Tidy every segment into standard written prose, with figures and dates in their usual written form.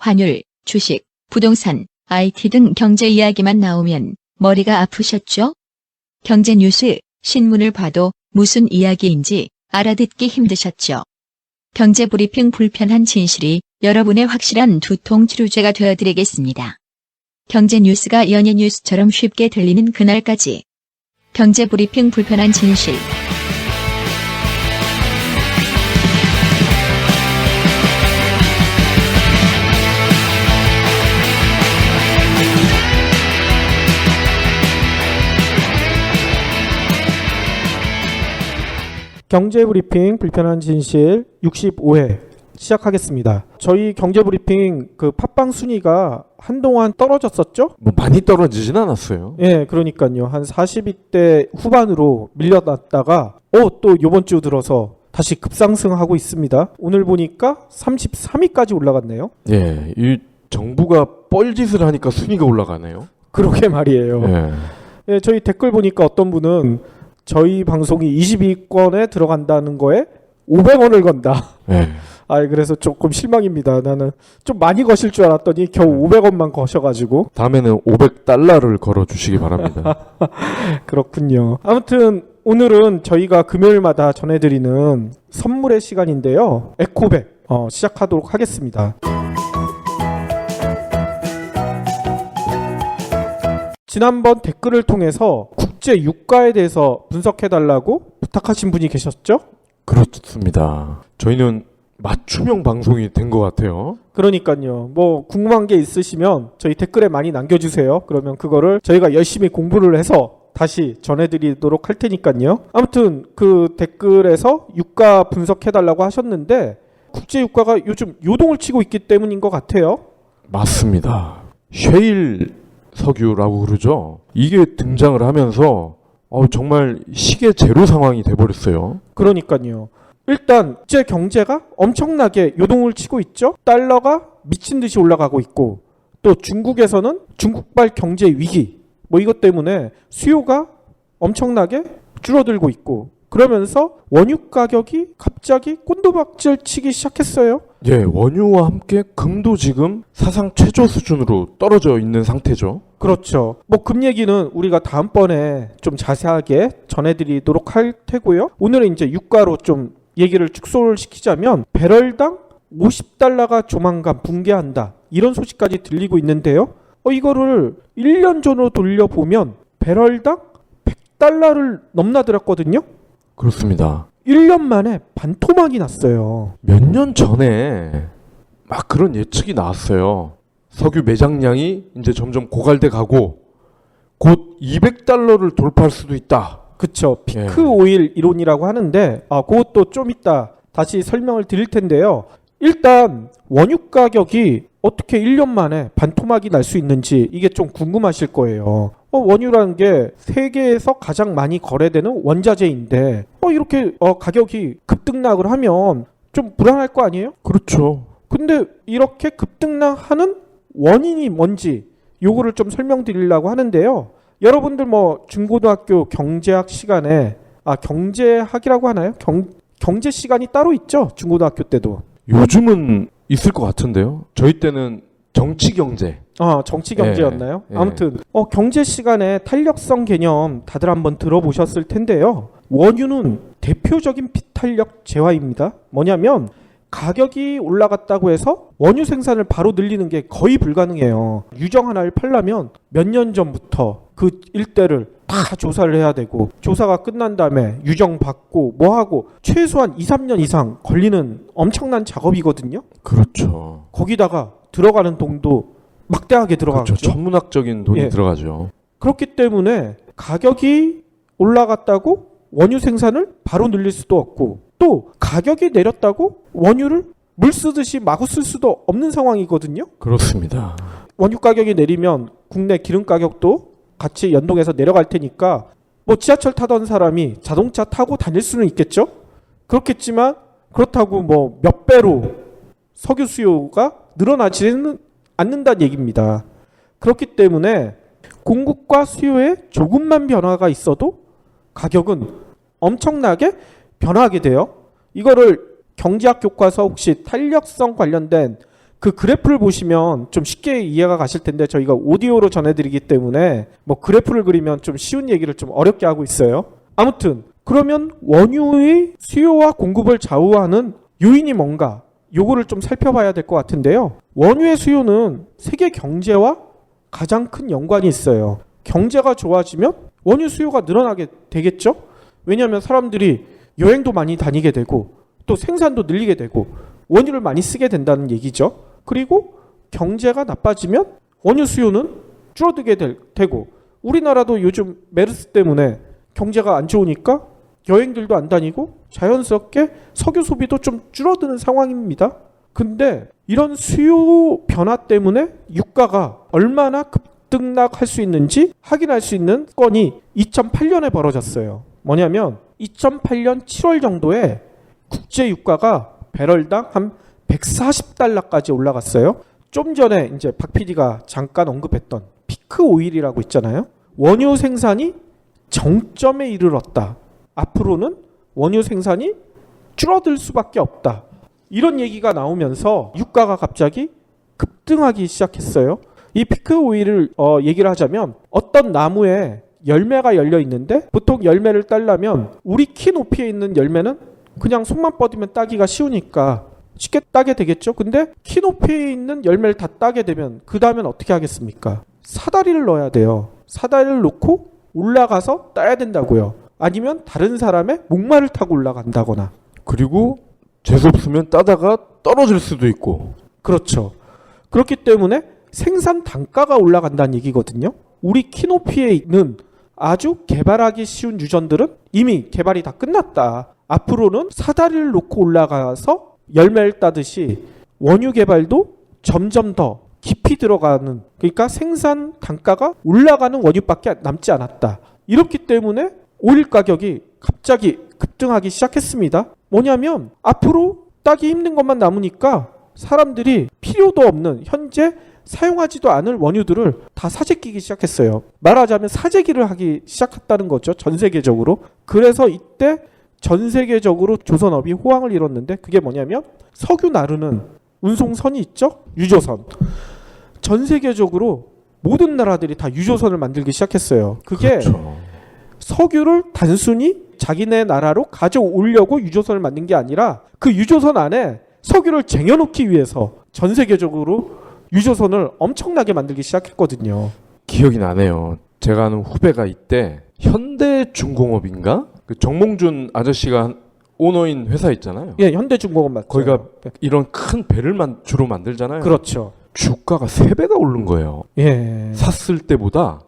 환율, 주식, 부동산, IT 등 경제 이야기만 나오면 머리가 아프셨죠? 경제 뉴스, 신문을 봐도 무슨 이야기인지 알아듣기 힘드셨죠? 경제 브리핑 불편한 진실이 여러분의 확실한 두통 치료제가 되어드리겠습니다. 경제 뉴스가 연예 뉴스처럼 쉽게 들리는 그날까지. 경제 브리핑 불편한 진실. 경제브리핑 불편한 진실 65회 시작하겠습니다. 저희 경제브리핑 그 팟빵 순위가 한동안 떨어졌었죠? 뭐 많이 떨어지진 않았어요. 예, 그러니까요. 한 40위대 후반으로 밀려났다가 또 이번 주 들어서 다시 급상승하고 있습니다. 오늘 보니까 33위까지 올라갔네요. 예, 이 정부가 뻘짓을 하니까 순위가 올라가네요. 그러게 말이에요. 예. 예, 저희 댓글 보니까 어떤 분은 저희 방송이 22위권에 들어간다는 거에 500원을 건다. 예. 그래서 조금 실망입니다. 나는 좀 많이 거실 줄 알았더니 겨우 500원만 거셔가지고. 다음에는 $500를 걸어주시기 바랍니다. 그렇군요. 아무튼 오늘은 저희가 금요일마다 전해드리는 선물의 시간인데요. 에코백 시작하도록 하겠습니다. 지난번 댓글을 통해서 국제 유가에 대해서 분석해달라고 부탁하신 분이 계셨죠? 그렇습니다. 저희는 맞춤형 방송이 된 것 같아요. 그러니까요. 뭐 궁금한 게 있으시면 저희 댓글에 많이 남겨주세요. 그러면 그거를 저희가 열심히 공부를 해서 다시 전해드리도록 할 테니까요. 아무튼 그 댓글에서 유가 분석해달라고 하셨는데 국제 유가가 요즘 요동을 치고 있기 때문인 것 같아요. 맞습니다. 쉐일 석유라고 그러죠. 이게 등장을 하면서 정말 시계 제로 상황이 돼버렸어요. 그러니까요. 일단 국제 경제가 엄청나게 요동을 치고 있죠. 달러가 미친 듯이 올라가고 있고 또 중국에서는 중국발 경제 위기 이것 때문에 수요가 엄청나게 줄어들고 있고 그러면서 원유 가격이 갑자기 꼰도박질 치기 시작했어요. 예, 원유와 함께 금도 지금 사상 최저 수준으로 떨어져 있는 상태죠. 그렇죠. 금 얘기는 우리가 다음번에 좀 자세하게 전해드리도록 할 테고요. 오늘은 이제 유가로 좀 얘기를 축소를 시키자면 배럴당 50달러가 조만간 붕괴한다. 이런 소식까지 들리고 있는데요. 이거를 1년 전으로 돌려보면 배럴당 100달러를 넘나들었거든요. 그렇습니다. 1년 만에 반토막이 났어요. 몇 년 전에 막 그런 예측이 나왔어요. 석유 매장량이 이제 점점 고갈돼 가고 곧 200달러를 돌파할 수도 있다. 그쵸. 피크 오일 이론이라고 하는데 그것도 좀 이따 다시 설명을 드릴 텐데요. 일단 원유 가격이 어떻게 1년 만에 반토막이 날 수 있는지 이게 좀 궁금하실 거예요. 원유라는 게 세계에서 가장 많이 거래되는 원자재인데 이렇게 가격이 급등락을 하면 좀 불안할 거 아니에요? 그렇죠. 근데 이렇게 급등락하는 원인이 뭔지 요거를 좀 설명드리려고 하는데요. 여러분들 중고등학교 경제학 시간에 경제학이라고 하나요? 경제 시간이 따로 있죠? 중고등학교 때도. 요즘은 있을 것 같은데요. 저희 때는 정치 경제. 정치 경제였나요? 예. 아무튼 경제 시간에 탄력성 개념 다들 한번 들어보셨을 텐데요. 원유는 대표적인 비탄력 재화입니다. 뭐냐면 가격이 올라갔다고 해서 원유 생산을 바로 늘리는 게 거의 불가능해요. 유정 하나를 팔려면 몇 년 전부터 그 일대를 다 조사를 해야 되고 조사가 끝난 다음에 유정 받고 하고 최소한 2, 3년 이상 걸리는 엄청난 작업이거든요. 그렇죠. 거기다가 들어가는 돈도 막대하게 들어가죠. 그렇죠. 천문학적인 돈이 들어가죠. 그렇기 때문에 가격이 올라갔다고 원유 생산을 바로 늘릴 수도 없고 또 가격이 내렸다고 원유를 물 쓰듯이 마구 쓸 수도 없는 상황이거든요. 그렇습니다. 원유 가격이 내리면 국내 기름 가격도 같이 연동해서 내려갈 테니까 지하철 타던 사람이 자동차 타고 다닐 수는 있겠죠. 그렇겠지만 그렇다고 몇 배로 석유 수요가 늘어나지는 않는다는 얘기입니다. 그렇기 때문에 공급과 수요에 조금만 변화가 있어도 가격은 엄청나게 변화하게 돼요. 이거를 경제학 교과서 혹시 탄력성 관련된 그 그래프를 보시면 좀 쉽게 이해가 가실 텐데 저희가 오디오로 전해드리기 때문에 뭐 그래프를 그리면 좀 쉬운 얘기를 좀 어렵게 하고 있어요. 아무튼 그러면 원유의 수요와 공급을 좌우하는 요인이 뭔가 요거를 좀 살펴봐야 될 것 같은데요. 원유의 수요는 세계 경제와 가장 큰 연관이 있어요. 경제가 좋아지면 원유 수요가 늘어나게 되겠죠. 왜냐하면 사람들이 여행도 많이 다니게 되고 또 생산도 늘리게 되고 원유를 많이 쓰게 된다는 얘기죠. 그리고 경제가 나빠지면 원유 수요는 줄어들게 되고 우리나라도 요즘 메르스 때문에 경제가 안 좋으니까 여행들도 안 다니고 자연스럽게 석유 소비도 좀 줄어드는 상황입니다. 근데 이런 수요 변화 때문에 유가가 얼마나 급등락할 수 있는지 확인할 수 있는 건이 2008년에 벌어졌어요. 뭐냐면 2008년 7월 정도에 국제 유가가 배럴당 한 140달러까지 올라갔어요. 좀 전에 이제 박 PD가 잠깐 언급했던 피크 오일이라고 있잖아요. 원유 생산이 정점에 이르렀다. 앞으로는 원유 생산이 줄어들 수밖에 없다. 이런 얘기가 나오면서 유가가 갑자기 급등하기 시작했어요. 이 피크 오일을 얘기를 하자면 어떤 나무에 열매가 열려 있는데 보통 열매를 따려면 우리 키 높이에 있는 열매는 그냥 손만 뻗으면 따기가 쉬우니까 쉽게 따게 되겠죠. 근데 키 높이에 있는 열매를 다 따게 되면 그 다음엔 어떻게 하겠습니까? 사다리를 넣어야 돼요. 사다리를 놓고 올라가서 따야 된다고요. 아니면 다른 사람의 목마를 타고 올라간다거나. 그리고 재수없으면 따다가 떨어질 수도 있고. 그렇죠. 그렇기 때문에 생산 단가가 올라간다는 얘기거든요. 우리 키 높이에 있는 아주 개발하기 쉬운 유전들은 이미 개발이 다 끝났다. 앞으로는 사다리를 놓고 올라가서 열매를 따듯이 원유 개발도 점점 더 깊이 들어가는, 그러니까 생산 단가가 올라가는 원유밖에 남지 않았다. 이렇기 때문에 오일 가격이 갑자기 급등하기 시작했습니다. 뭐냐면 앞으로 따기 힘든 것만 남으니까 사람들이 필요도 없는 현재 사용하지도 않을 원유들을 다 사재끼기 시작했어요. 말하자면 사재기를 하기 시작했다는 거죠. 전 세계적으로. 그래서 이때 전 세계적으로 조선업이 호황을 이뤘는데 그게 뭐냐면 석유 나르는 운송선이 있죠. 유조선. 전 세계적으로 모든 나라들이 다 유조선을 만들기 시작했어요. 그게 그렇죠. 석유를 단순히 자기네 나라로 가져오려고 유조선을 만든 게 아니라 그 유조선 안에 석유를 쟁여놓기 위해서 전 세계적으로 유조선을 엄청나게 만들기 시작했거든요. 기억이 나네요. 제가 아는 후배가 이때 현대중공업인가? 그 정몽준 아저씨가 오너인 회사 있잖아요. 예, 현대중공업 맞죠. 거기가 이런 큰 배를 주로 만들잖아요. 그렇죠. 주가가 3배가 오른 거예요. 예. 샀을 때보다.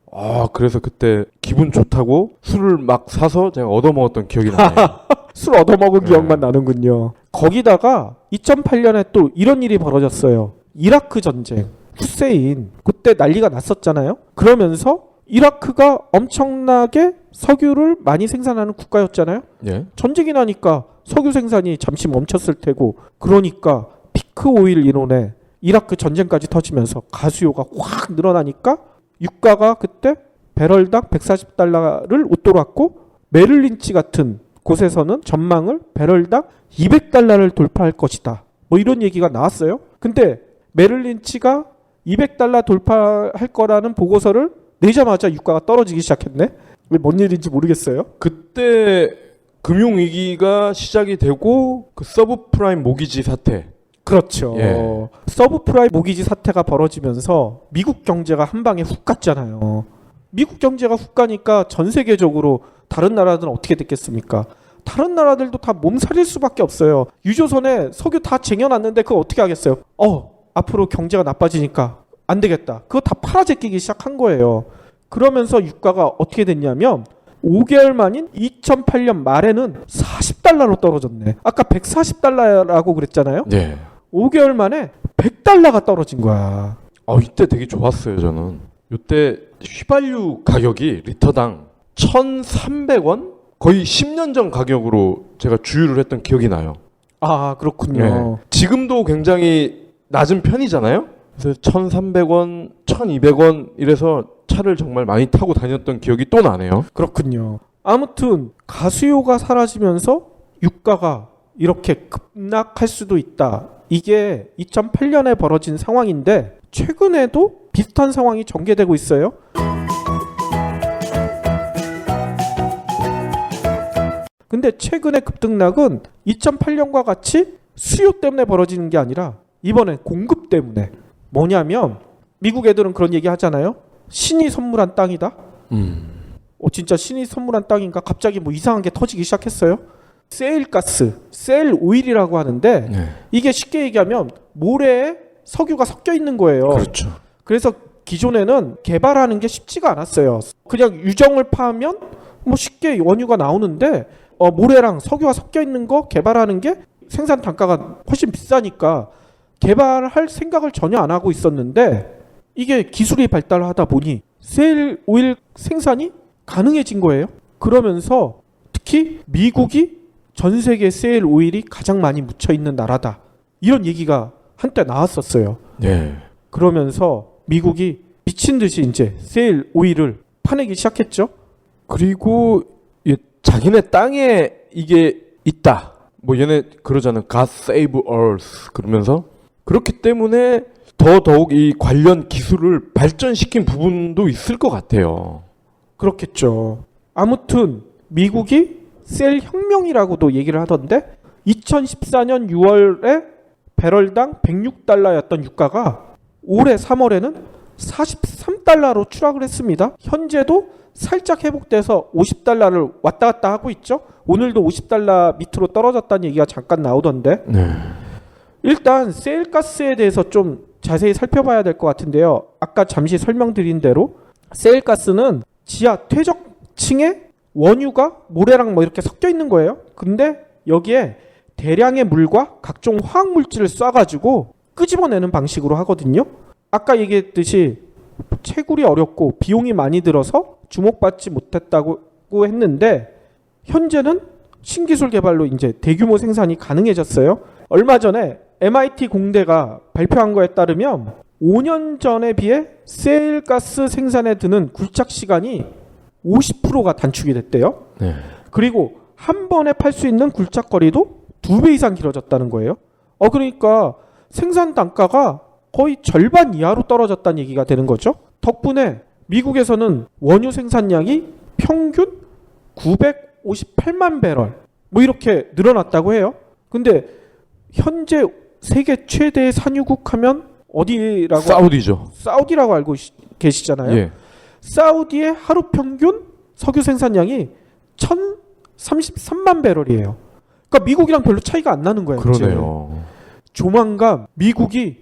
그래서 그때 기분 좋다고 술을 막 사서 제가 얻어먹었던 기억이 나네요. 술 얻어먹은 네. 기억만 나는군요. 거기다가 2008년에 또 이런 일이 벌어졌어요. 이라크 전쟁. 후세인. 그때 난리가 났었잖아요. 그러면서 이라크가 엄청나게 석유를 많이 생산하는 국가였잖아요. 예. 전쟁이 나니까 석유 생산이 잠시 멈췄을 테고, 그러니까 피크 오일 이론에 이라크 전쟁까지 터지면서 가수요가 확 늘어나니까 유가가 그때 배럴당 140달러를 웃돌았고, 메릴린치 같은 곳에서는 전망을 배럴당 200달러를 돌파할 것이다. 뭐 이런 얘기가 나왔어요. 근데 메릴린치가 200달러 돌파할 거라는 보고서를 내자마자 유가가 떨어지기 시작했네. 왜 뭔 일인지 모르겠어요. 그때 금융위기가 시작이 되고 그 서브프라임 모기지 사태. 그렇죠. 예. 서브프라임 모기지 사태가 벌어지면서 미국 경제가 한 방에 훅 갔잖아요. 미국 경제가 훅 가니까 전 세계적으로 다른 나라들은 어떻게 됐겠습니까? 다른 나라들도 다 몸살일 수밖에 없어요. 유조선에 석유 다 쟁여놨는데 그거 어떻게 하겠어요? 앞으로 경제가 나빠지니까 안 되겠다. 그거 다 팔아제끼기 시작한 거예요. 그러면서 유가가 어떻게 됐냐면 5개월 만인 2008년 말에는 40달러로 떨어졌네. 아까 140달러라고 그랬잖아요. 네. 5개월 만에 100달러가 떨어진 거야. 이때 되게 좋았어요, 저는. 이때 휘발유 가격이 리터당 1,300원? 거의 10년 전 가격으로 제가 주유를 했던 기억이 나요. 아, 그렇군요. 네. 지금도 굉장히 낮은 편이잖아요. 그래서 1,300원, 1,200원 이래서 차를 정말 많이 타고 다녔던 기억이 또 나네요. 그렇군요. 아무튼 가수요가 사라지면서 유가가 이렇게 급락할 수도 있다. 이게 2008년에 벌어진 상황인데 최근에도 비슷한 상황이 전개되고 있어요. 근데 최근의 급등락은 2008년과 같이 수요 때문에 벌어지는 게 아니라 이번엔 공급 때문에. 뭐냐면 미국 애들은 그런 얘기 하잖아요. 신이 선물한 땅이다. 진짜 신이 선물한 땅인가? 갑자기 뭐 이상한 게 터지기 시작했어요. 세일가스, 세일 오일이라고 하는데 네. 이게 쉽게 얘기하면 모래에 석유가 섞여 있는 거예요. 그렇죠. 그래서 기존에는 개발하는 게 쉽지가 않았어요. 그냥 유정을 파면 뭐 쉽게 원유가 나오는데 모래랑 석유가 섞여 있는 거 개발하는 게 생산 단가가 훨씬 비싸니까 개발할 생각을 전혀 안 하고 있었는데 이게 기술이 발달하다 보니 세일 오일 생산이 가능해진 거예요. 그러면서 특히 미국이 전 세계 세일 오일이 가장 많이 묻혀 있는 나라다. 이런 얘기가 한때 나왔었어요. 네. 그러면서 미국이 미친 듯이 이제 세일 오일을 파내기 시작했죠. 그리고 자기네 땅에 이게 있다. 뭐 얘네 그러잖아요. God save Earth 그러면서 그렇기 때문에 더더욱 이 관련 기술을 발전시킨 부분도 있을 것 같아요. 그렇겠죠. 아무튼 미국이 셀 혁명이라고도 얘기를 하던데 2014년 6월에 배럴당 106달러였던 유가가 올해 3월에는 43달러로 추락을 했습니다. 현재도 살짝 회복돼서 50달러를 왔다 갔다 하고 있죠. 오늘도 50달러 밑으로 떨어졌다는 얘기가 잠깐 나오던데 네. 일단 세일가스에 대해서 좀 자세히 살펴봐야 될 것 같은데요. 아까 잠시 설명드린 대로 세일가스는 지하 퇴적층에 원유가 모래랑 뭐 이렇게 섞여 있는 거예요. 근데 여기에 대량의 물과 각종 화학물질을 쏴가지고 끄집어내는 방식으로 하거든요. 아까 얘기했듯이 채굴이 어렵고 비용이 많이 들어서 주목받지 못했다고 했는데 현재는 신기술 개발로 이제 대규모 생산이 가능해졌어요. 얼마 전에 MIT 공대가 발표한 거에 따르면 5년 전에 비해 세일가스 생산에 드는 굴착 시간이 50%가 단축이 됐대요. 네. 그리고 한 번에 팔 수 있는 굴착 거리도 2배 이상 길어졌다는 거예요. 그러니까 생산 단가가 거의 절반 이하로 떨어졌다는 얘기가 되는 거죠. 덕분에 미국에서는 원유 생산량이 평균 958만 배럴 뭐 이렇게 늘어났다고 해요. 근데 현재 세계 최대의 산유국 하면 어디라고? 사우디죠. 사우디라고 알고 계시잖아요. 예. 사우디의 하루 평균 석유 생산량이 1033만 배럴이에요. 그러니까 미국이랑 별로 차이가 안 나는 거예요. 그러네요. 이제. 조만간 미국이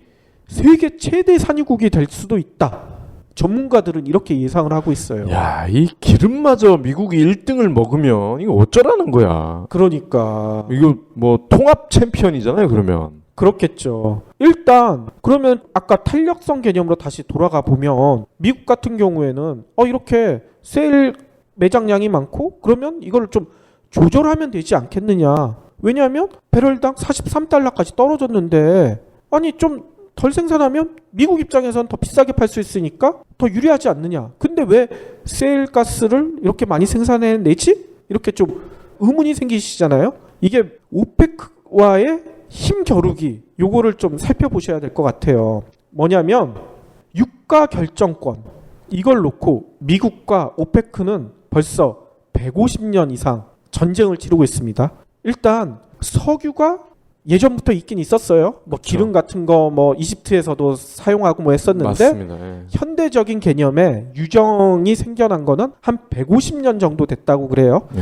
세계 최대 산유국이 될 수도 있다. 전문가들은 이렇게 예상을 하고 있어요. 야, 이 기름마저 미국이 1등을 먹으면 이거 어쩌라는 거야. 그러니까 이거 뭐 통합 챔피언이잖아요, 그러면. 그렇겠죠. 일단 그러면 아까 탄력성 개념으로 다시 돌아가 보면 미국 같은 경우에는 이렇게 세일 매장량이 많고 그러면 이걸 좀 조절하면 되지 않겠느냐. 왜냐하면 배럴당 43달러까지 떨어졌는데 아니 좀 덜 생산하면 미국 입장에서는 더 비싸게 팔 수 있으니까 더 유리하지 않느냐. 근데 왜 세일가스를 이렇게 많이 생산해내지? 이렇게 좀 의문이 생기시잖아요. 이게 오페크와의 힘 겨루기 요거를 좀 살펴보셔야 될 것 같아요. 뭐냐면 유가 결정권 이걸 놓고 미국과 오페크는 벌써 150년 이상 전쟁을 치르고 있습니다. 일단 석유가 예전부터 있긴 있었어요. 뭐 기름 같은 거 뭐 이집트에서도 사용하고 뭐 했었는데 맞습니다. 예. 현대적인 개념에 유정이 생겨난 거는 한 150년 정도 됐다고 그래요. 예.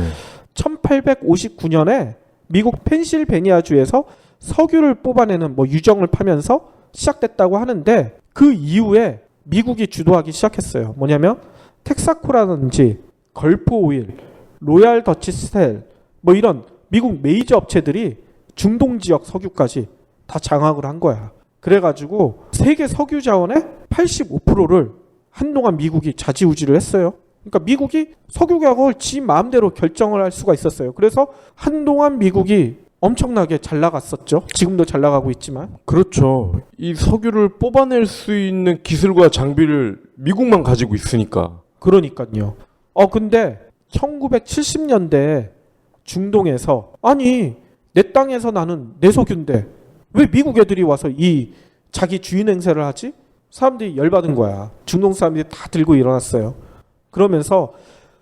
1859년에 미국 펜실베니아주에서 석유를 뽑아내는 뭐 유정을 파면서 시작됐다고 하는데 그 이후에 미국이 주도하기 시작했어요. 뭐냐면 텍사코라든지 걸프 오일, 로얄 더치 스텔 뭐 이런 미국 메이저 업체들이 중동 지역 석유까지 다 장악을 한 거야. 그래가지고 세계 석유 자원의 85%를 한동안 미국이 좌지우지를 했어요. 그러니까 미국이 석유 가격을 지 마음대로 결정을 할 수가 있었어요. 그래서 한동안 미국이 엄청나게 잘 나갔었죠. 지금도 잘 나가고 있지만. 그렇죠. 이 석유를 뽑아낼 수 있는 기술과 장비를 미국만 가지고 있으니까. 그러니까요. 근데 1970년대 중동에서 아니 내 땅에서 나는 내 석유인데 왜 미국 애들이 와서 이 자기 주인 행세를 하지? 사람들이 열받은 거야. 중동 사람들이 다 들고 일어났어요. 그러면서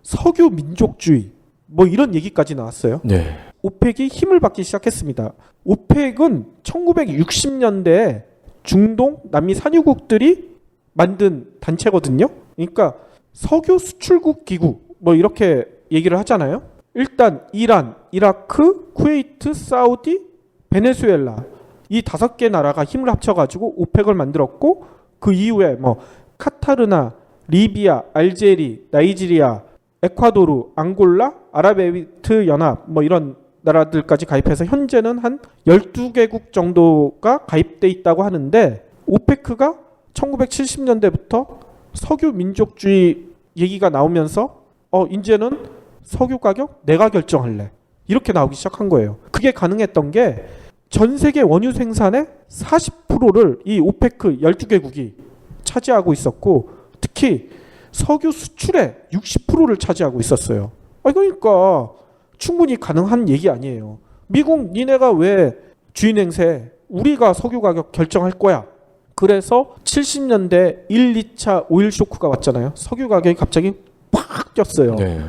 석유 민족주의 뭐 이런 얘기까지 나왔어요. 네. 오펙이 힘을 받기 시작했습니다. 오펙은 1960년대에 중동, 남미 산유국들이 만든 단체거든요. 그러니까 석유 수출국 기구 뭐 이렇게 얘기를 하잖아요. 일단 이란, 이라크, 쿠웨이트, 사우디, 베네수엘라 이 5개 나라가 힘을 합쳐가지고 오펙을 만들었고 그 이후에 뭐 카타르나, 리비아, 알제리, 나이지리아, 에콰도르, 앙골라, 아랍에미리트 연합 뭐 이런 나라들까지 가입해서 현재는 한 12개국 정도가 가입돼 있다고 하는데 오페크가 1970년대부터 석유 민족주의 얘기가 나오면서 이제는 석유 가격 내가 결정할래. 이렇게 나오기 시작한 거예요. 그게 가능했던 게 전 세계 원유 생산의 40%를 이 오페크 12개국이 차지하고 있었고 특히 석유 수출의 60%를 차지하고 있었어요. 그러니까 충분히 가능한 얘기 아니에요. 미국 니네가 왜 주인 행세 우리가 석유 가격 결정할 거야. 그래서 70년대 1, 2차 오일 쇼크가 왔잖아요. 석유 가격이 갑자기 팍 뛰었어요. 네.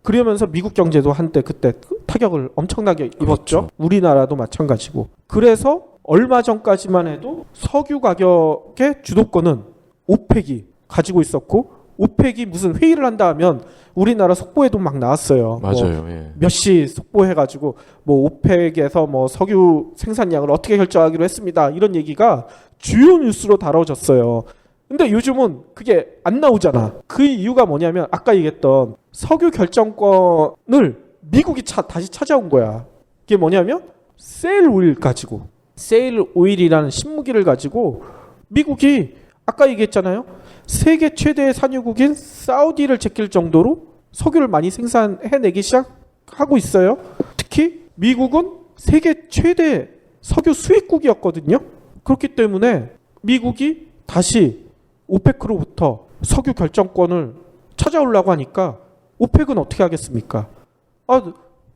그러면서 미국 경제도 한때 그때 타격을 엄청나게 입었죠. 그렇죠. 우리나라도 마찬가지고. 그래서 얼마 전까지만 해도 석유 가격의 주도권은 오펙이 가지고 있었고 오펙이 무슨 회의를 한다 하면 우리나라 속보에도 막 나왔어요. 맞아요. 뭐 예. 몇 시 속보해가지고 뭐 오펙에서 뭐 석유 생산량을 어떻게 결정하기로 했습니다. 이런 얘기가 주요 뉴스로 다뤄졌어요. 근데 요즘은 그게 안 나오잖아. 그 이유가 뭐냐면 아까 얘기했던 석유 결정권을 미국이 다시 찾아온 거야. 그게 뭐냐면 세일 오일 가지고 세일 오일이라는 신무기를 가지고 미국이 아까 얘기했잖아요. 세계 최대의 산유국인 사우디를 제낄 정도로 석유를 많이 생산해내기 시작하고 있어요. 특히 미국은 세계 최대 석유 수입국이었거든요. 그렇기 때문에 미국이 다시 오페크로부터 석유 결정권을 찾아오려고 하니까 오펙은 어떻게 하겠습니까?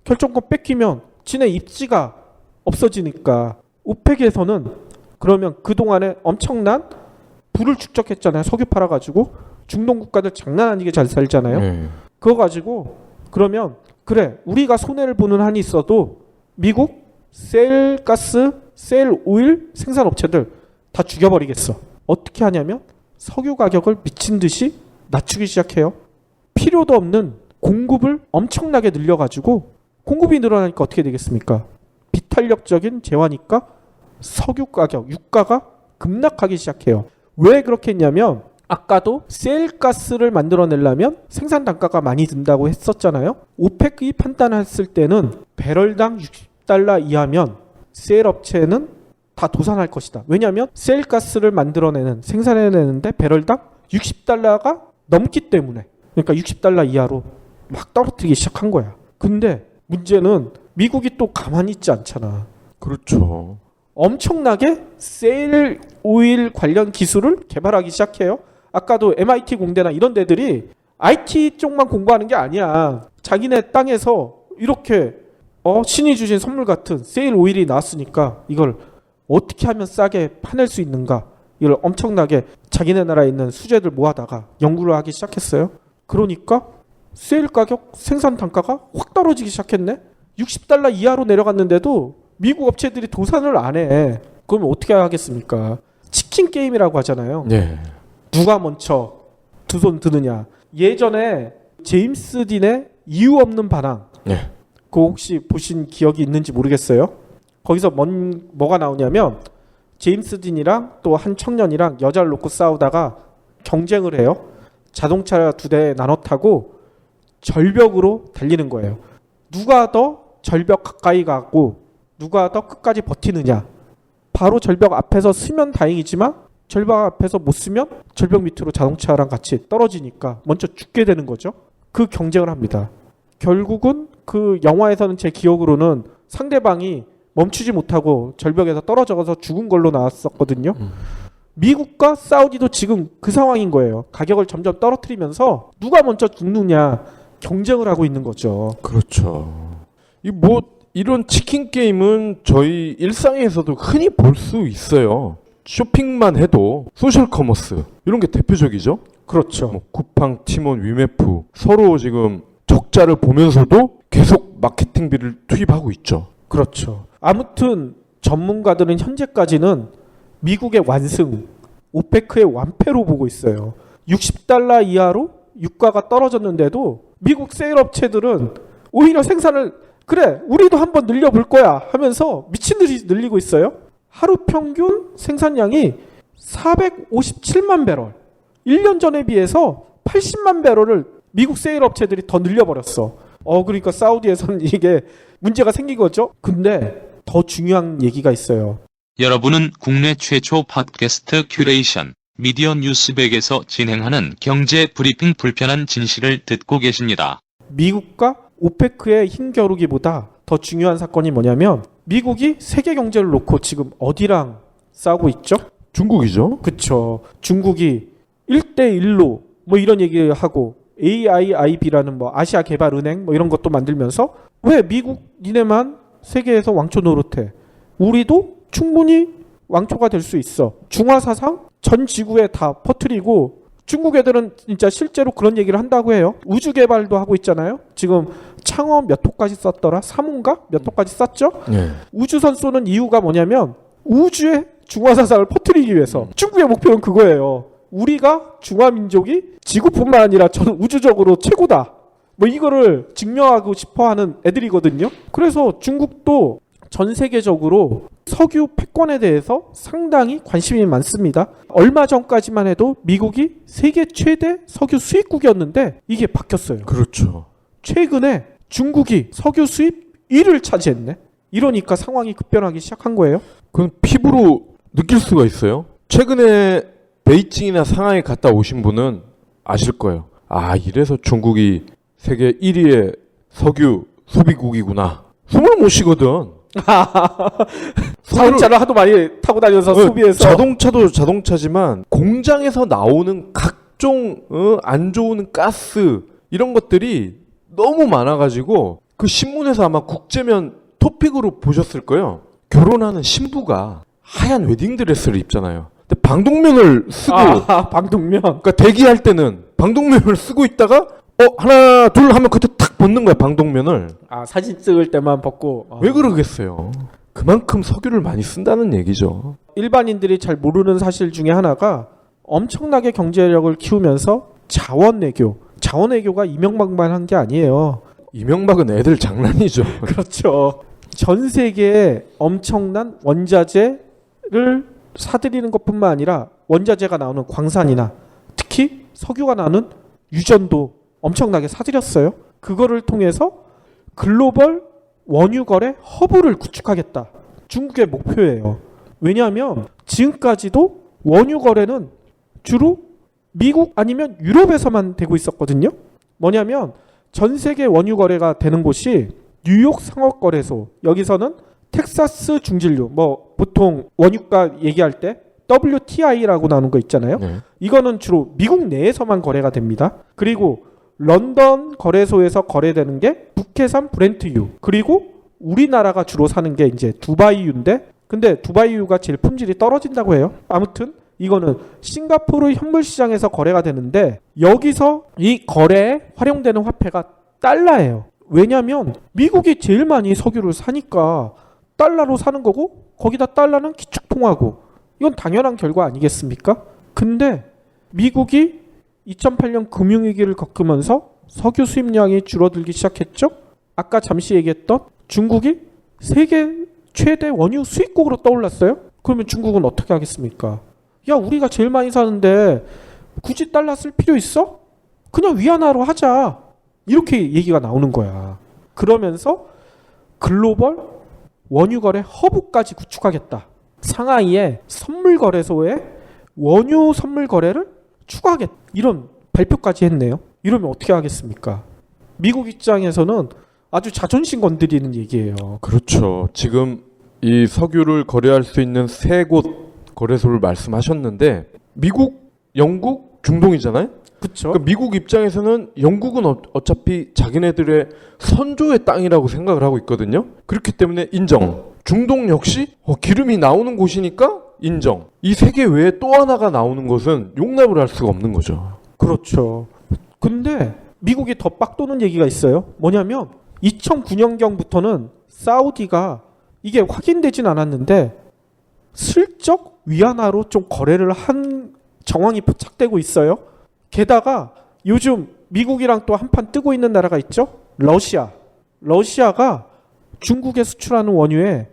결정권 뺏기면 지네 입지가 없어지니까 오펙에서는 그러면 그동안에 엄청난 부를 축적했잖아요. 석유 팔아가지고 중동 국가들 장난 아니게 잘 살잖아요. 그거 가지고 그러면 그래 우리가 손해를 보는 한이 있어도 미국 셀 가스, 셀 오일 생산업체들 다 죽여버리겠어. 어떻게 하냐면 석유 가격을 미친 듯이 낮추기 시작해요. 필요도 없는 공급을 엄청나게 늘려가지고 공급이 늘어나니까 어떻게 되겠습니까? 비탄력적인 재화니까 석유 가격, 유가가 급락하기 시작해요. 왜 그렇게 했냐면 아까도 셀가스를 만들어내려면 생산 단가가 많이 든다고 했었잖아요. 오펙이 판단했을 때는 배럴당 $60 이하면 셀 업체는 다 도산할 것이다. 왜냐하면 셀가스를 만들어내는 생산해내는데 배럴당 $60가 넘기 때문에 그러니까 $60 이하로 막 떨어뜨리기 시작한 거야. 근데 문제는 미국이 또 가만히 있지 않잖아. 그렇죠. 엄청나게 세일 오일 관련 기술을 개발하기 시작해요. 아까도 MIT 공대나 이런 데들이 IT 쪽만 공부하는 게 아니야. 자기네 땅에서 이렇게 신이 주신 선물 같은 세일 오일이 나왔으니까 이걸 어떻게 하면 싸게 파낼 수 있는가 이걸 엄청나게 자기네 나라에 있는 수재들 모아다가 연구를 하기 시작했어요. 그러니까 세일 가격 생산 단가가 확 떨어지기 시작했네. $60 이하로 내려갔는데도 미국 업체들이 도산을 안 해. 그러면 어떻게 하겠습니까? 치킨 게임이라고 하잖아요. 네. 누가 먼저 두 손 드느냐. 예전에 제임스 딘의 이유 없는 반항. 네. 그거 혹시 보신 기억이 있는지 모르겠어요. 거기서 뭐가 나오냐면 제임스 딘이랑 또 한 청년이랑 여자를 놓고 싸우다가 경쟁을 해요. 자동차 2대 나눠 타고 절벽으로 달리는 거예요. 누가 더 절벽 가까이 가고 누가 더 끝까지 버티느냐. 바로 절벽 앞에서 쓰면 다행이지만 절벽 앞에서 못 쓰면 절벽 밑으로 자동차랑 같이 떨어지니까 먼저 죽게 되는 거죠. 그 경쟁을 합니다. 결국은 그 영화에서는 제 기억으로는 상대방이 멈추지 못하고 절벽에서 떨어져서 죽은 걸로 나왔었거든요. 미국과 사우디도 지금 그 상황인 거예요. 가격을 점점 떨어뜨리면서 누가 먼저 죽느냐 경쟁을 하고 있는 거죠. 그렇죠. 이 뭐 이런 치킨 게임은 저희 일상에서도 흔히 볼 수 있어요. 쇼핑만 해도 소셜 커머스 이런 게 대표적이죠. 그렇죠. 뭐 쿠팡, 티몬, 위메프 서로 지금 적자를 보면서도 계속 마케팅비를 투입하고 있죠. 그렇죠. 아무튼 전문가들은 현재까지는 미국의 완승, 오페크의 완패로 보고 있어요. 60달러 이하로 유가가 떨어졌는데도 미국 세일 업체들은 오히려 생산을 그래 우리도 한번 늘려볼 거야 하면서 미친 듯이 늘리고 있어요. 하루 평균 생산량이 457만 배럴, 1년 전에 비해서 80만 배럴을 미국 세일 업체들이 더 늘려버렸어. 그러니까 사우디에서는 이게 문제가 생긴 거죠. 근데 더 중요한 얘기가 있어요. 여러분은 국내 최초 팟캐스트 큐레이션 미디어 뉴스백에서 진행하는 경제 브리핑 불편한 진실을 듣고 계십니다. 미국과 오페크의 힘겨루기보다 더 중요한 사건이 뭐냐면 미국이 세계 경제를 놓고 지금 어디랑 싸우고 있죠? 중국이죠. 그쵸. 중국이 1대1로 뭐 이런 얘기를 하고 AIIB라는 뭐 아시아 개발은행 뭐 이런 것도 만들면서 왜 미국 니네만 세계에서 왕초 노릇해? 우리도 충분히 왕초가 될 수 있어. 중화 사상 전 지구에 다 퍼뜨리고 중국 애들은 진짜 실제로 그런 얘기를 한다고 해요. 우주 개발도 하고 있잖아요. 지금 창어 몇 호까지 썼더라? 3호인가? 몇 호까지 썼죠? 네. 우주선 쏘는 이유가 뭐냐면 우주에 중화 사상을 퍼뜨리기 위해서. 중국의 목표는 그거예요. 우리가 중화민족이 지구뿐만 아니라 전 우주적으로 최고다. 뭐 이거를 증명하고 싶어하는 애들이거든요. 그래서 중국도 전 세계적으로 석유 패권에 대해서 상당히 관심이 많습니다. 얼마 전까지만 해도 미국이 세계 최대 석유 수입국이었는데 이게 바뀌었어요. 그렇죠. 최근에 중국이 석유 수입 1위를 차지했네. 이러니까 상황이 급변하기 시작한 거예요. 그건 피부로 느낄 수가 있어요. 최근에 베이징이나 상하이 갔다 오신 분은 아실 거예요. 아, 이래서 중국이 세계 1위의 석유 소비국이구나. 숨을 못 쉬거든. 자동차를 하도 많이 타고 다녀서 소비해서. 자동차도 자동차지만 공장에서 나오는 각종 안 좋은 가스 이런 것들이 너무 많아가지고 그 신문에서 아마 국제면 토픽으로 보셨을 거예요. 결혼하는 신부가 하얀 웨딩드레스를 입잖아요. 근데 방독면을 쓰고 방독면. 그러니까 대기할 때는 방독면을 쓰고 있다가 하나 둘 하면 그때 탁 벗는 거야 방독면을. 사진 찍을 때만 벗고. 왜 그러겠어요? 그만큼 석유를 많이 쓴다는 얘기죠. 일반인들이 잘 모르는 사실 중에 하나가 엄청나게 경제력을 키우면서 자원외교가 이명박만 한 게 아니에요. 이명박은 애들 장난이죠. 그렇죠. 전 세계에 엄청난 원자재를 사들이는 것뿐만 아니라 원자재가 나오는 광산이나 특히 석유가 나오는 유전도 엄청나게 사들였어요. 그거를 통해서 글로벌 원유 거래 허브를 구축하겠다. 중국의 목표예요. 왜냐하면 지금까지도 원유 거래는 주로 미국 아니면 유럽에서만 되고 있었거든요. 뭐냐면 전 세계 원유 거래가 되는 곳이 뉴욕 상업거래소, 여기서는 텍사스 중진류, 뭐 보통 원유가 얘기할 때 WTI라고 나오는 거 있잖아요. 네. 이거는 주로 미국 내에서만 거래가 됩니다. 그리고 런던 거래소에서 거래되는 게 북해산 브렌트유, 그리고 우리나라가 주로 사는 게 이제 두바이유인데, 근데 두바이유가 제일 품질이 떨어진다고 해요. 아무튼 이거는 싱가포르 현물시장에서 거래가 되는데 여기서 이 거래에 활용되는 화폐가 달러예요. 왜냐하면 미국이 제일 많이 석유를 사니까 달러로 사는 거고, 거기다 달러는 기축통화고, 이건 당연한 결과 아니겠습니까? 근데 미국이 2008년 금융위기를 겪으면서 석유 수입량이 줄어들기 시작했죠. 아까 잠시 얘기했던 중국이 세계 최대 원유 수입국으로 떠올랐어요. 그러면 중국은 어떻게 하겠습니까? 야, 우리가 제일 많이 사는데 굳이 달러 쓸 필요 있어? 그냥 위안화로 하자. 이렇게 얘기가 나오는 거야. 그러면서 글로벌 원유 거래 허브까지 구축하겠다. 상하이의 선물 거래소에 원유 선물 거래를 추가하겠다. 이런 발표까지 했네요. 이러면 어떻게 하겠습니까? 미국 입장에서는 아주 자존심 건드리는 얘기예요. 그렇죠. 지금 이 석유를 거래할 수 있는 세 곳 거래소를 말씀하셨는데 미국, 영국, 중동이잖아요. 그쵸? 그러니까 미국 입장에서는 영국은 어차피 자기네들의 선조의 땅이라고 생각을 하고 있거든요. 그렇기 때문에 인정. 중동 역시 기름이 나오는 곳이니까 인정. 이 세계 외에 또 하나가 나오는 것은 용납을 할 수가 없는 거죠. 그렇죠. 근데 미국이 더 빡도는 얘기가 있어요. 뭐냐면 2009년경부터는 사우디가 이게 확인되진 않았는데 슬쩍 위안화로 좀 거래를 한 정황이 포착되고 있어요. 게다가 요즘 미국이랑 또 한판 뜨고 있는 나라가 있죠. 러시아가 중국에 수출하는 원유에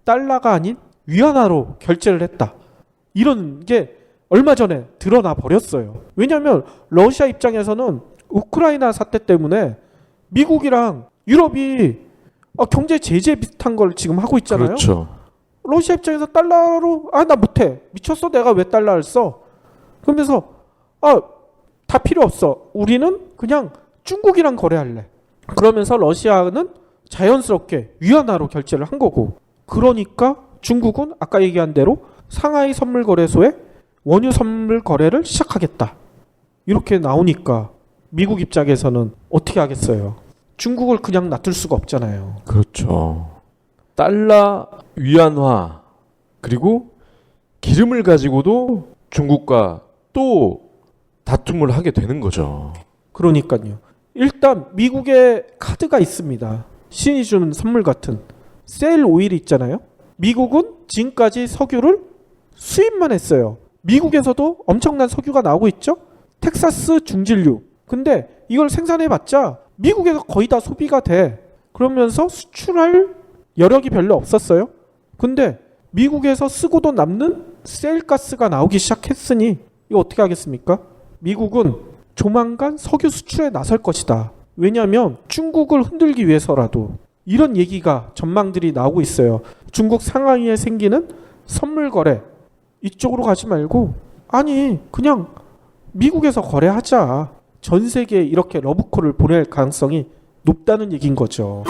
달러가 아닌 위안화로 결제를 했다. 이런 게 얼마 전에 드러나 버렸어요. 왜냐하면 러시아 입장에서는 우크라이나 사태 때문에 미국이랑 유럽이 경제 제재 비슷한 걸 지금 하고 있잖아요. 그렇죠. 러시아 입장에서 달러로 나 못해. 미쳤어? 내가 왜 달러를 써? 그러면서 다 필요 없어. 우리는 그냥 중국이랑 거래할래. 그러면서 러시아는 자연스럽게 위안화로 결제를 한 거고. 그러니까 중국은 아까 얘기한 대로 상하이 선물거래소에 원유 선물 거래를 시작하겠다. 이렇게 나오니까 미국 입장에서는 어떻게 하겠어요? 중국을 그냥 놔둘 수가 없잖아요. 그렇죠. 달러, 위안화, 그리고 기름을 가지고도 중국과 또 다툼을 하게 되는 거죠. 그러니까요. 일단 미국의 카드가 있습니다. 신이 주는 선물 같은 세일 오일이 있잖아요. 미국은 지금까지 석유를 수입만 했어요. 미국에서도 엄청난 석유가 나오고 있죠. 텍사스 중진류. 근데 이걸 생산해봤자 미국에서 거의 다 소비가 돼. 그러면서 수출할 여력이 별로 없었어요. 근데 미국에서 쓰고도 남는 세일가스가 나오기 시작했으니 이거 어떻게 하겠습니까? 미국은 조만간 석유 수출에 나설 것이다. 왜냐하면 중국을 흔들기 위해서라도 이런 얘기가 전망들이 나오고 있어요. 중국 상하이에 생기는 선물 거래 이쪽으로 가지 말고 그냥 미국에서 거래하자. 전 세계에 이렇게 러브콜을 보낼 가능성이 높다는 얘기인 거죠.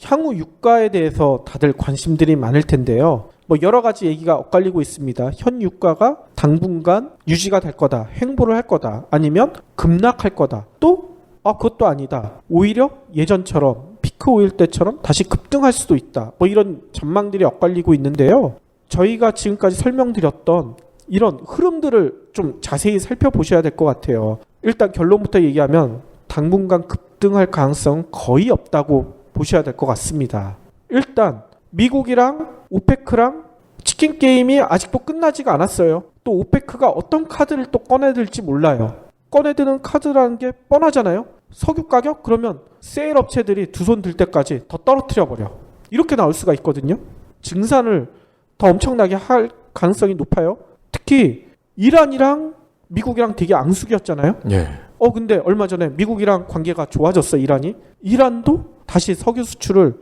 향후 유가에 대해서 다들 관심들이 많을 텐데요. 여러 가지 얘기가 엇갈리고 있습니다. 현 유가가 당분간 유지가 될 거다. 횡보를 할 거다. 아니면 급락할 거다. 또 그것도 아니다. 오히려 예전처럼 피크 오일 때처럼 다시 급등할 수도 있다. 이런 전망들이 엇갈리고 있는데요. 저희가 지금까지 설명드렸던 이런 흐름들을 좀 자세히 살펴보셔야 될 것 같아요. 일단 결론부터 얘기하면 당분간 급등할 가능성은 거의 없다고 보셔야 될 것 같습니다. 일단 미국이랑 오페크랑 치킨 게임이 아직도 끝나지가 않았어요. 또 오페크가 어떤 카드를 또 꺼내들지 몰라요. 꺼내드는 카드라는 게 뻔하잖아요. 석유 가격? 그러면 세일 업체들이 두 손 들 때까지 더 떨어뜨려 버려. 이렇게 나올 수가 있거든요. 증산을 더 엄청나게 할 가능성이 높아요. 특히 이란이랑 미국이랑 되게 앙숙이었잖아요. 예. 근데 얼마 전에 미국이랑 관계가 좋아졌어. 이란도 다시 석유 수출을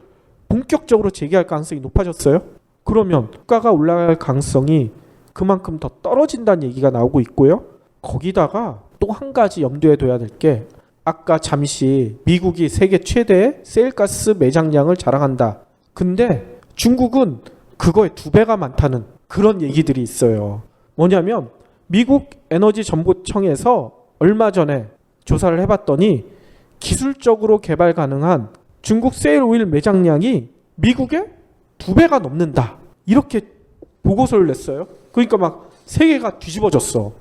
본격적으로 재개할 가능성이 높아졌어요. 그러면 유가가 올라갈 가능성이 그만큼 더 떨어진다는 얘기가 나오고 있고요. 거기다가 또 한 가지 염두에 둬야 될 게 아까 잠시 미국이 세계 최대의 세일가스 매장량을 자랑한다. 근데 중국은 그거의 2배가 많다는 그런 얘기들이 있어요. 뭐냐면 미국 에너지 정보청에서 얼마 전에 조사를 해봤더니 기술적으로 개발 가능한 중국 세일 오일 매장량이 미국의 2배가 넘는다. 이렇게 보고서를 냈어요. 그러니까 막 세계가 뒤집어졌어.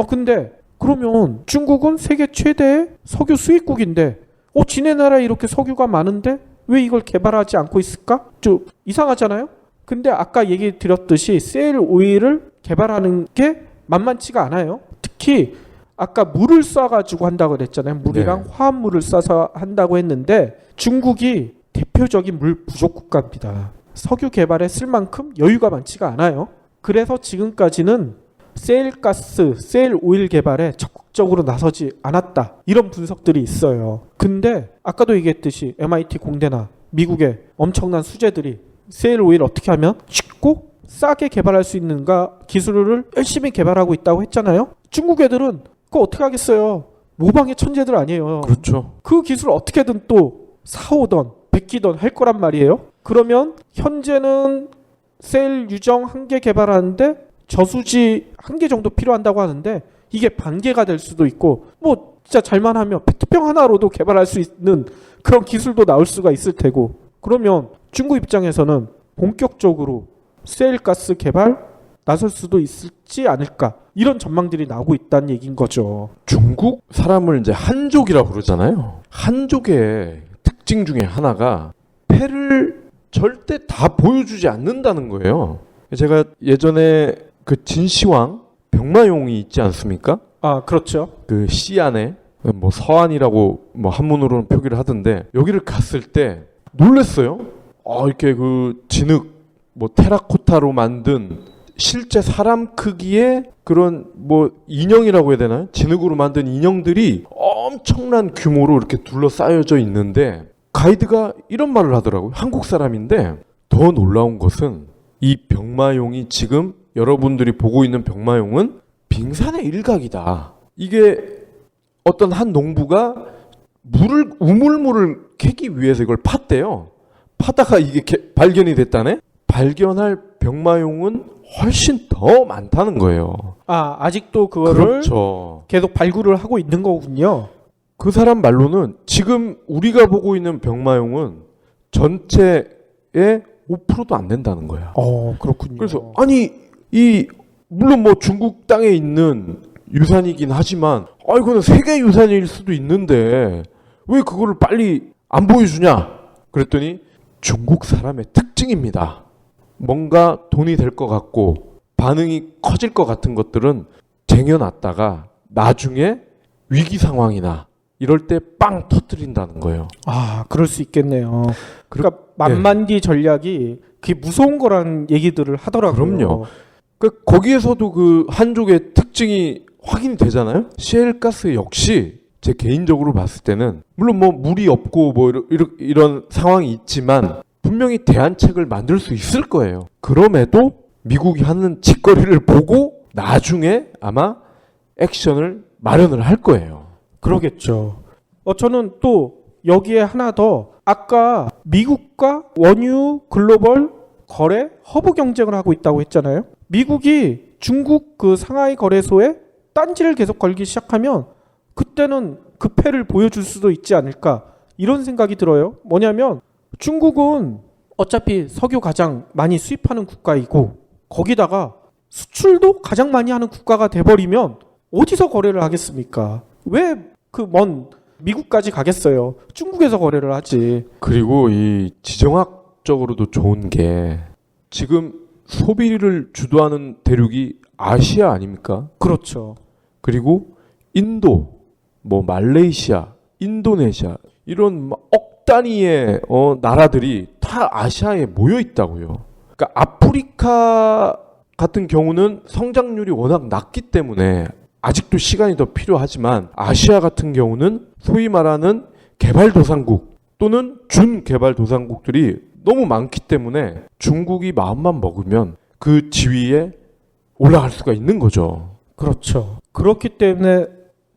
근데 그러면 중국은 세계 최대의 석유 수입국인데 지네 나라에 이렇게 석유가 많은데 왜 이걸 개발하지 않고 있을까? 좀 이상하잖아요. 근데 아까 얘기 드렸듯이 세일 오일을 개발하는 게 만만치가 않아요. 특히 아까 물을 쏴가지고 한다고 그랬잖아요. 물이랑 화합물을 쏴서 한다고 했는데 중국이 대표적인 물 부족 국가입니다. 석유 개발에 쓸 만큼 여유가 많지가 않아요. 그래서 지금까지는 세일가스, 세일 오일 개발에 적극적으로 나서지 않았다. 이런 분석들이 있어요. 근데 아까도 얘기했듯이 MIT 공대나 미국의 엄청난 수재들이 세일 오일 어떻게 하면 쉽고 싸게 개발할 수 있는가 기술을 열심히 개발하고 있다고 했잖아요. 중국 애들은 그거 어떻게 하겠어요. 모방의 천재들 아니에요. 그렇죠. 그 기술 어떻게든 또 사오던 베끼던 할 거란 말이에요. 그러면 현재는 셀 유정 1개 개발하는데 저수지 1개 정도 필요한다고 하는데 이게 반개가 될 수도 있고 뭐 진짜 잘만 하면 페트병 하나로도 개발할 수 있는 그런 기술도 나올 수가 있을 테고 그러면 중국 입장에서는 본격적으로 셀가스 개발 나설 수도 있지 않을까 이런 전망들이 나오고 있다는 얘기인 거죠. 중국 사람을 이제 한족이라고 그러잖아요. 한족의 특징 중에 하나가 패를 절대 다 보여주지 않는다는 거예요. 제가 예전에 그 진시황 병마용이 있지 않습니까? 아, 그렇죠. 그 시안에 뭐 서안이라고 뭐 한문으로는 표기를 하던데 여기를 갔을 때 놀랬어요. 이렇게 그 진흙 뭐 테라코타로 만든 실제 사람 크기의 그런 뭐 인형이라고 해야 되나요? 진흙으로 만든 인형들이 엄청난 규모로 이렇게 둘러싸여져 있는데 가이드가 이런 말을 하더라고요. 한국 사람인데 더 놀라운 것은 이 병마용이 지금 여러분들이 보고 있는 병마용은 빙산의 일각이다. 이게 어떤 한 농부가 우물물을 캐기 위해서 이걸 팠대요. 파다가 이게 발견이 됐다네? 발견할 병마용은 훨씬 더 많다는 거예요. 아, 아직도 그거를 그렇죠. 계속 발굴을 하고 있는 거군요. 그 사람 말로는 지금 우리가 보고 있는 병마용은 전체의 5%도 안 된다는 거야. 그렇군요. 그래서 아니 물론 뭐 중국 땅에 있는 유산이긴 하지만 이거는 세계 유산일 수도 있는데 왜 그거를 빨리 안 보여주냐? 그랬더니 중국 사람의 특징입니다. 뭔가 돈이 될 것 같고 반응이 커질 것 같은 것들은 쟁여놨다가 나중에 위기 상황이나 이럴 때 빵 터뜨린다는 거예요. 아, 그럴 수 있겠네요. 그러니까 만만기 전략이 그게 무서운 거란 얘기들을 하더라고요. 그럼요. 거기에서도 그 한족의 특징이 확인이 되잖아요. 시엘가스 역시 제 개인적으로 봤을 때는 물론 뭐 물이 없고 뭐 이런 상황이 있지만 분명히 대안책을 만들 수 있을 거예요. 그럼에도 미국이 하는 짓거리를 보고 나중에 아마 액션을 마련을 할 거예요. 그러겠죠. 저는 또 여기에 하나 더 아까 미국과 원유 글로벌 거래 허브 경쟁을 하고 있다고 했잖아요. 미국이 중국 그 상하이 거래소에 딴지를 계속 걸기 시작하면 그때는 그 패를 보여줄 수도 있지 않을까 이런 생각이 들어요. 뭐냐면 중국은 어차피 석유 가장 많이 수입하는 국가이고 거기다가 수출도 가장 많이 하는 국가가 돼버리면 어디서 거래를 하겠습니까? 왜 그 먼 미국까지 가겠어요? 중국에서 거래를 하지. 그리고 이 지정학적으로도 좋은 게 지금 소비를 주도하는 대륙이 아시아 아닙니까? 그렇죠. 그리고 인도, 뭐 말레이시아, 인도네시아 이런 억 단위의 나라들이 다 아시아에 모여 있다고요. 그러니까 아프리카 같은 경우는 성장률이 워낙 낮기 때문에 아직도 시간이 더 필요하지만 아시아 같은 경우는 소위 말하는 개발도상국 또는 준개발도상국들이 너무 많기 때문에 중국이 마음만 먹으면 그 지위에 올라갈 수가 있는 거죠. 그렇죠. 그렇기 때문에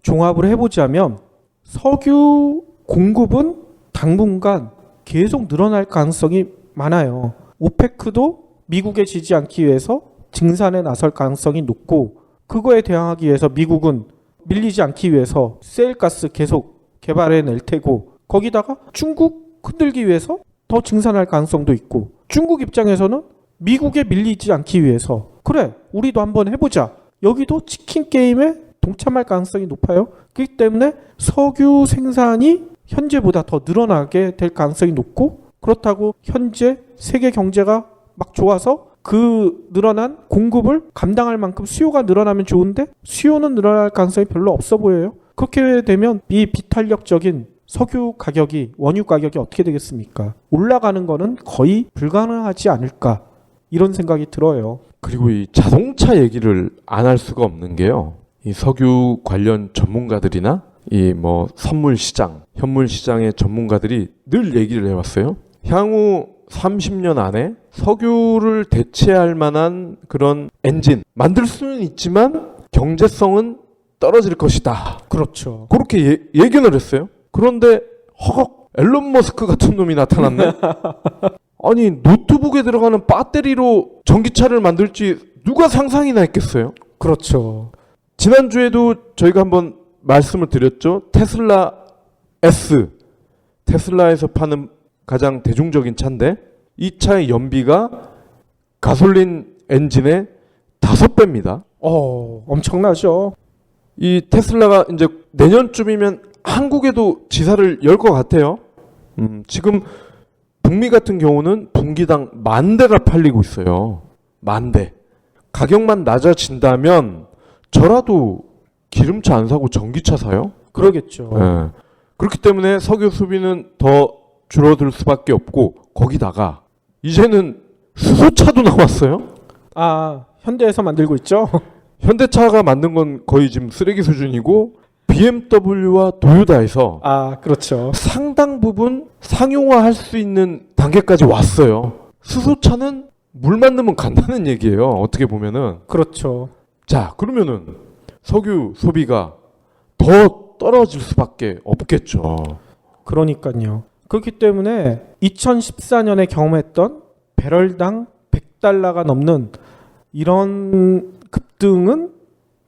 종합을 해보자면 석유 공급은 당분간 계속 늘어날 가능성이 많아요. 오페크도 미국에 지지 않기 위해서 증산에 나설 가능성이 높고 그거에 대항하기 위해서 미국은 밀리지 않기 위해서 셰일가스 계속 개발해낼 테고 거기다가 중국 흔들기 위해서 더 증산할 가능성도 있고 중국 입장에서는 미국에 밀리지 않기 위해서 그래 우리도 한번 해보자 여기도 치킨 게임에 동참할 가능성이 높아요. 그렇기 때문에 석유 생산이 현재보다 더 늘어나게 될 가능성이 높고 그렇다고 현재 세계 경제가 막 좋아서 그 늘어난 공급을 감당할 만큼 수요가 늘어나면 좋은데 수요는 늘어날 가능성이 별로 없어 보여요. 그렇게 되면 이 비탄력적인 석유 가격이 원유 가격이 어떻게 되겠습니까? 올라가는 거는 거의 불가능하지 않을까 이런 생각이 들어요. 그리고 이 자동차 얘기를 안 할 수가 없는 게요. 이 석유 관련 전문가들이나 이 뭐 선물 시장, 현물 시장의 전문가들이 늘 얘기를 해왔어요. 향후 30년 안에 석유를 대체할 만한 그런 엔진 만들 수는 있지만 경제성은 떨어질 것이다. 그렇죠. 그렇게 예견을 했어요. 그런데 허걱 앨런 머스크 같은 놈이 나타났네. 아니 노트북에 들어가는 배터리로 전기차를 만들지 누가 상상이나 했겠어요? 그렇죠. 지난주에도 저희가 한번 말씀을 드렸죠. 테슬라 S, 테슬라에서 파는 가장 대중적인 차인데 이 차의 연비가 가솔린 엔진의 5배입니다. 엄청나죠. 이 테슬라가 이제 내년쯤이면 한국에도 지사를 열 것 같아요. 지금 북미 같은 경우는 분기당 10,000대가 팔리고 있어요. 10,000대. 가격만 낮아진다면 저라도 기름차 안 사고 전기차 사요? 그러겠죠. 예. 그렇기 때문에 석유 소비는 더 줄어들 수밖에 없고 거기다가 이제는 수소차도 나왔어요. 현대에서 만들고 있죠. 현대차가 만든 건 거의 지금 쓰레기 수준이고 BMW와 도요다에서 그렇죠. 상당 부분 상용화할 수 있는 단계까지 왔어요. 수소차는 물만 넣으면 간다는 얘기예요. 어떻게 보면은. 그렇죠. 자, 그러면은 석유 소비가 더 떨어질 수밖에 없겠죠. 그러니까요. 그렇기 때문에 2014년에 경험했던 배럴당 $100가 넘는 이런 급등은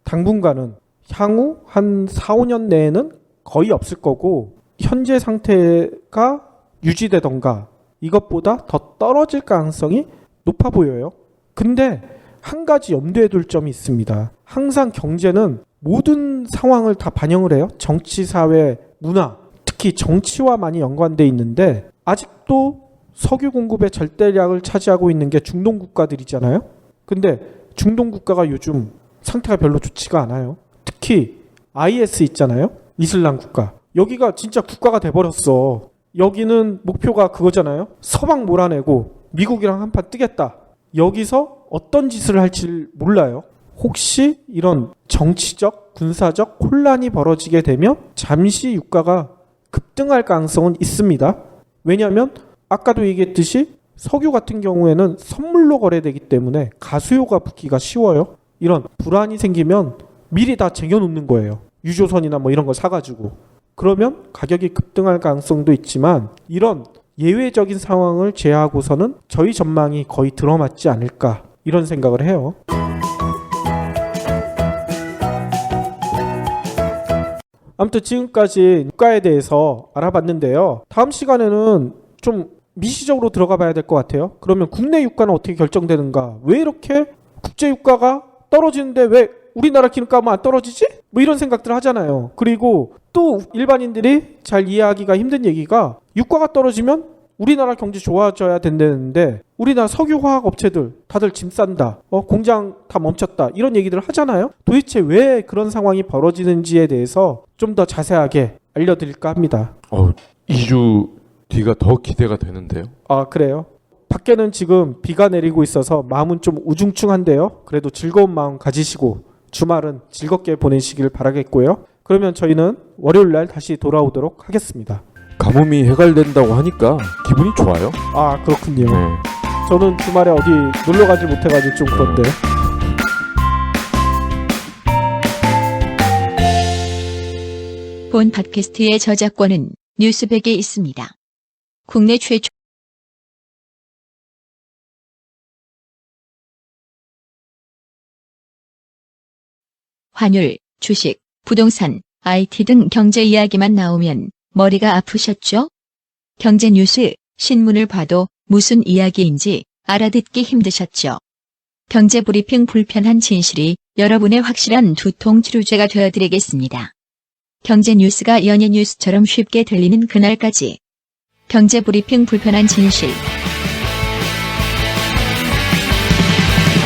당분간은 향후 한 4, 5년 내에는 거의 없을 거고 현재 상태가 유지되던가 이것보다 더 떨어질 가능성이 높아 보여요. 근데 한 가지 염두에 둘 점이 있습니다. 항상 경제는 모든 상황을 다 반영을 해요. 정치, 사회, 문화, 특히 정치와 많이 연관돼 있는데 아직도 석유 공급의 절대량을 차지하고 있는 게 중동 국가들이잖아요. 근데 중동 국가가 요즘 상태가 별로 좋지가 않아요. 특히 IS 있잖아요. 이슬람 국가. 여기가 진짜 국가가 돼버렸어. 여기는 목표가 그거잖아요. 서방 몰아내고 미국이랑 한판 뜨겠다. 여기서 어떤 짓을 할지 몰라요. 혹시 이런 정치적, 군사적 혼란이 벌어지게 되면 잠시 유가가 급등할 가능성은 있습니다. 왜냐하면 아까도 얘기했듯이 석유 같은 경우에는 선물로 거래되기 때문에 가수요가 붙기가 쉬워요. 이런 불안이 생기면 미리 다 쟁여놓는 거예요. 유조선이나 뭐 이런 거 사가지고. 그러면 가격이 급등할 가능성도 있지만 이런 예외적인 상황을 제외하고서는 저희 전망이 거의 들어맞지 않을까 이런 생각을 해요. 아무튼 지금까지 유가에 대해서 알아봤는데요. 다음 시간에는 좀 미시적으로 들어가 봐야 될 것 같아요. 그러면 국내 유가는 어떻게 결정되는가? 왜 이렇게 국제 유가가 떨어지는데 왜 우리나라 기름값은 안 떨어지지? 뭐 이런 생각들을 하잖아요. 그리고 또 일반인들이 잘 이해하기가 힘든 얘기가 유가가 떨어지면 우리나라 경제 좋아져야 된다는데 우리나라 석유화학 업체들 다들 짐 싼다. 공장 다 멈췄다. 이런 얘기들을 하잖아요. 도대체 왜 그런 상황이 벌어지는지에 대해서 좀 더 자세하게 알려드릴까 합니다. 2주 뒤가 더 기대가 되는데요. 그래요? 밖에는 지금 비가 내리고 있어서 마음은 좀 우중충한데요. 그래도 즐거운 마음 가지시고 주말은 즐겁게 보내시길 바라겠고요. 그러면 저희는 월요일날 다시 돌아오도록 하겠습니다. 가뭄이 해갈된다고 하니까 기분이 좋아요. 그렇군요. 네. 저는 주말에 어디 놀러 가지 못해가지고 좀 그런데. 본 팟캐스트의 저작권은 뉴스백에 있습니다. 국내 최초 환율, 주식, 부동산, IT 등 경제 이야기만 나오면 머리가 아프셨죠? 경제 뉴스, 신문을 봐도 무슨 이야기인지 알아듣기 힘드셨죠? 경제 브리핑 불편한 진실이 여러분의 확실한 두통 치료제가 되어드리겠습니다. 경제 뉴스가 연예 뉴스처럼 쉽게 들리는 그날까지 경제 브리핑 불편한 진실.